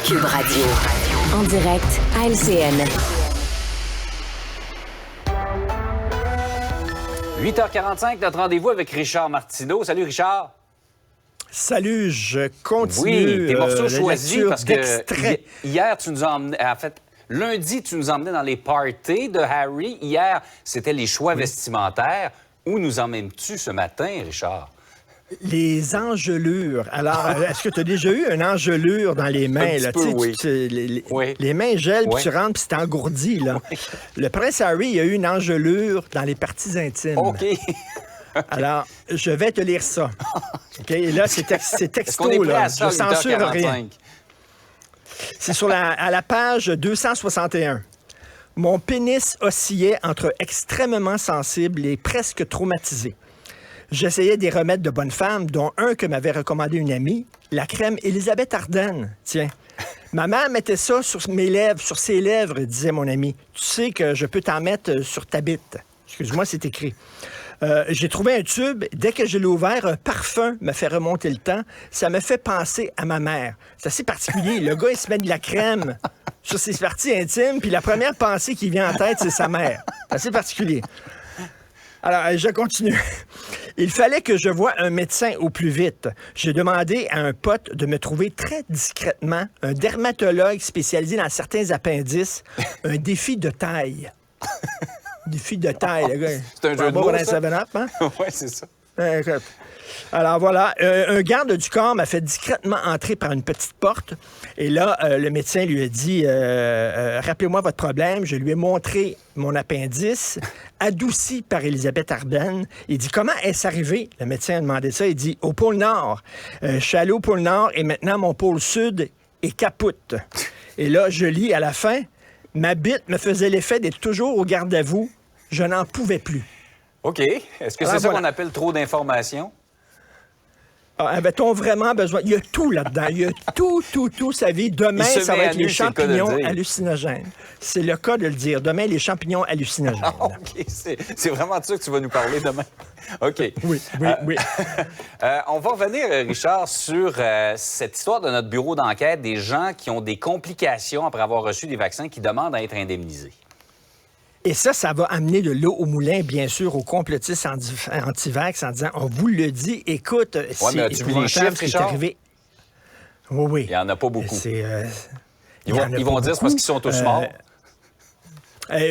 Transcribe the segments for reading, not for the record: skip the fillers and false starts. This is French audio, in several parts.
Cube Radio. En direct à LCN. 8h45, notre rendez-vous avec Richard Martineau. Salut, Richard. Salut, je continue. Oui, tes morceaux choisis parce que hier, tu nous as emmené, en fait, lundi, tu nous emmenais dans les parties de Harry. Hier, c'était les choix vestimentaires. Où nous emmènes-tu ce matin, Richard? Les engelures. Alors, est-ce que tu as déjà eu une engelure dans les mains? Un petit peu, oui. Les mains gèlent, Oui. puis tu rentres, puis c'est engourdi. Là. Oui. Le prince Harry, il a eu une engelure dans les parties intimes. OK. Alors, je vais te lire ça. OK? Et là, c'est Est-ce texto, qu'on est prêt là. à ça, Je censure 8h45? rien. C'est à la page 261. Mon pénis oscillait entre extrêmement sensible et presque traumatisé. J'essayais des remèdes de bonne femme, dont un que m'avait recommandé une amie, la crème Elisabeth Ardennes. Tiens. Ma mère mettait ça sur mes lèvres, sur ses lèvres, disait mon ami. Tu sais que je peux t'en mettre sur ta bite. Excuse-moi, c'est écrit. J'ai trouvé un tube. Dès que je l'ai ouvert, un parfum me fait remonter le temps. Ça me fait penser à ma mère. C'est assez particulier. Le gars, il se met de la crème sur ses parties intimes, puis la première pensée qui vient en tête, c'est sa mère. C'est assez particulier. Alors, je continue. Il fallait que je voie un médecin au plus vite. J'ai demandé à un pote de me trouver très discrètement un dermatologue spécialisé dans certains appendices, un défi de taille. Défi de taille, le gars. C'est un jeu de mots, ça? Hein? Oui, c'est ça. Écoute. Alors voilà, un garde du corps m'a fait discrètement entrer par une petite porte. Et là, le médecin lui a dit, rappelez-moi votre problème. Je lui ai montré mon appendice, adouci par Elisabeth Ardennes. Il dit, comment est-ce arrivé? Le médecin a demandé ça. Il dit, au pôle Nord. Je suis allé au pôle Nord et maintenant mon pôle Sud est capote. Et là, je lis à la fin, ma bite me faisait l'effet d'être toujours au garde-à-vous. Je n'en pouvais plus. OK. Est-ce que c'est ça qu'on appelle trop d'informations? Avait-on vraiment besoin? Il y a tout là-dedans. Il y a tout sa vie. Demain, ça va être les champignons hallucinogènes. C'est le cas de le dire. Demain, les champignons hallucinogènes. OK. C'est vraiment de ça que tu vas nous parler demain. OK. Oui. On va revenir, Richard, sur cette histoire de notre bureau d'enquête des gens qui ont des complications après avoir reçu des vaccins qui demandent à être indemnisés. Et ça va amener de l'eau au moulin, bien sûr, aux complotistes anti-vax en disant, on vous le dit, écoute, c'est épouvantable ce qui est arrivé. Oui. Il n'y en a pas beaucoup. Ils vont beaucoup. dire c'est parce qu'ils sont tous morts.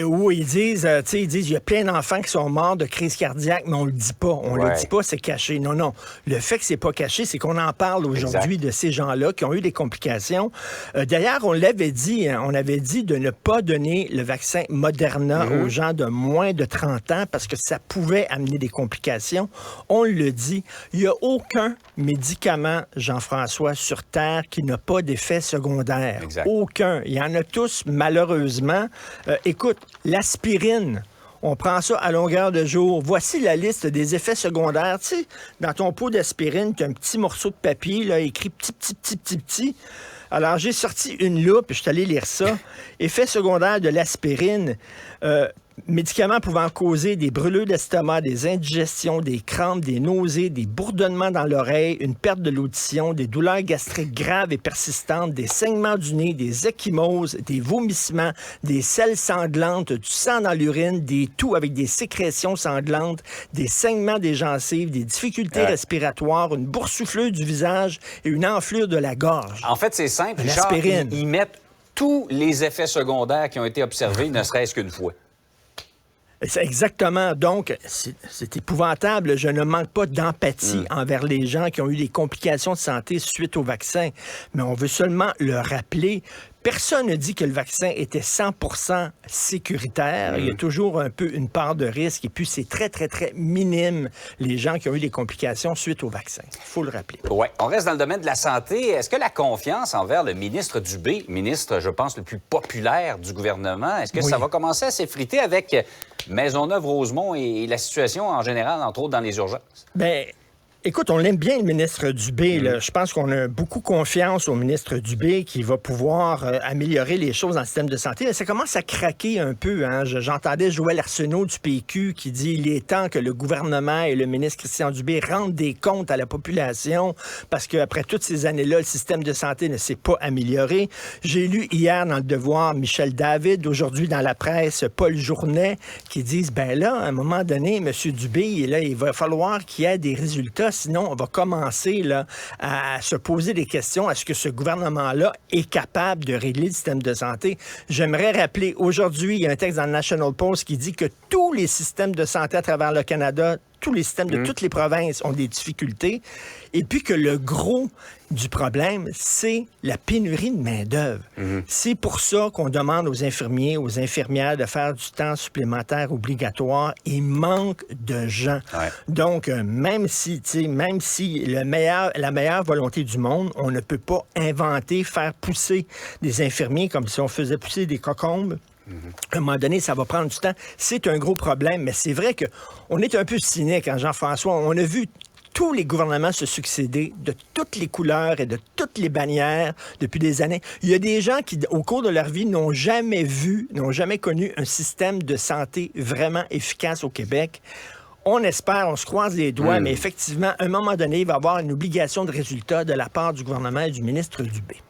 Oui, ils disent, il y a plein d'enfants qui sont morts de crise cardiaque, mais on le dit pas. On le dit pas, c'est caché. Non. Le fait que c'est pas caché, c'est qu'on en parle aujourd'hui de ces gens-là qui ont eu des complications. D'ailleurs, on l'avait dit, on avait dit de ne pas donner le vaccin Moderna aux gens de moins de 30 ans parce que ça pouvait amener des complications. On le dit. Il n'y a aucun médicament, Jean-François, sur Terre qui n'a pas d'effet secondaire. Exact. Aucun. Il y en a tous, malheureusement. Écoute, l'aspirine, on prend ça à longueur de jour. Voici la liste des effets secondaires. Tu sais, dans ton pot d'aspirine, tu as un petit morceau de papier là, écrit petit. Alors, j'ai sorti une loupe, je suis allé lire ça. Effets secondaires de l'aspirine. Médicaments pouvant causer des brûlures d'estomac, des indigestions, des crampes, des nausées, des bourdonnements dans l'oreille, une perte de l'audition, des douleurs gastriques graves et persistantes, des saignements du nez, des ecchymoses, des vomissements, des selles sanglantes, du sang dans l'urine, des toux avec des sécrétions sanglantes, des saignements des gencives, des difficultés respiratoires, une boursouflure du visage et une enflure de la gorge. En fait, c'est simple, Richard, ils mettent tous les effets secondaires qui ont été observés, ne serait-ce qu'une fois. C'est exactement. Donc, c'est épouvantable. Je ne manque pas d'empathie envers les gens qui ont eu des complications de santé suite au vaccin. Mais on veut seulement le rappeler. Personne ne dit que le vaccin était 100% sécuritaire. Il y a toujours un peu une part de risque. Et puis, c'est très, très, très minime, les gens qui ont eu des complications suite au vaccin. Il faut le rappeler. Oui. On reste dans le domaine de la santé. Est-ce que la confiance envers le ministre Dubé, ministre, je pense, le plus populaire du gouvernement, est-ce que ça va commencer à s'effriter avec Maisonneuve-Rosemont et la situation en général, entre autres dans les urgences? Bien, Écoute, on l'aime bien, le ministre Dubé. Là. Je pense qu'on a beaucoup confiance au ministre Dubé qui va pouvoir améliorer les choses dans le système de santé. Mais ça commence à craquer un peu. Hein. J'entendais Joël Arsenault du PQ qui dit il est temps que le gouvernement et le ministre Christian Dubé rendent des comptes à la population parce qu'après toutes ces années-là, le système de santé ne s'est pas amélioré. J'ai lu hier dans Le Devoir Michel David, aujourd'hui dans la presse Paul Journet, qui disent, ben là, à un moment donné, M. Dubé, là, il va falloir qu'il y ait des résultats. Sinon, on va commencer là, à se poser des questions. Est-ce que ce gouvernement-là est capable de régler le système de santé? J'aimerais rappeler, aujourd'hui, il y a un texte dans le National Post qui dit que tous les systèmes de santé à travers le Canada, tous les systèmes de toutes les provinces ont des difficultés. Et puis que le gros du problème, c'est la pénurie de main-d'œuvre. C'est pour ça qu'on demande aux infirmiers, aux infirmières de faire du temps supplémentaire obligatoire. Il manque de gens. Ouais. Donc, même si la meilleure volonté du monde, on ne peut pas inventer, faire pousser des infirmiers comme si on faisait pousser des cocombes. À un moment donné, ça va prendre du temps. C'est un gros problème, mais c'est vrai qu'on est un peu cynique, hein, Jean-François. On a vu tous les gouvernements se succéder de toutes les couleurs et de toutes les bannières depuis des années. Il y a des gens qui, au cours de leur vie, n'ont jamais connu un système de santé vraiment efficace au Québec. On espère, on se croise les doigts, mais effectivement, à un moment donné, il va y avoir une obligation de résultat de la part du gouvernement et du ministre Dubé.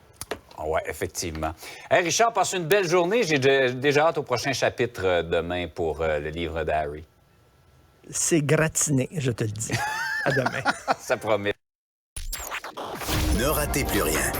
Oui, effectivement. Hey, Richard, passe une belle journée. J'ai déjà hâte au prochain chapitre demain pour le livre d'Harry. C'est gratiné, je te le dis. À demain. Ça promet. Ne ratez plus rien.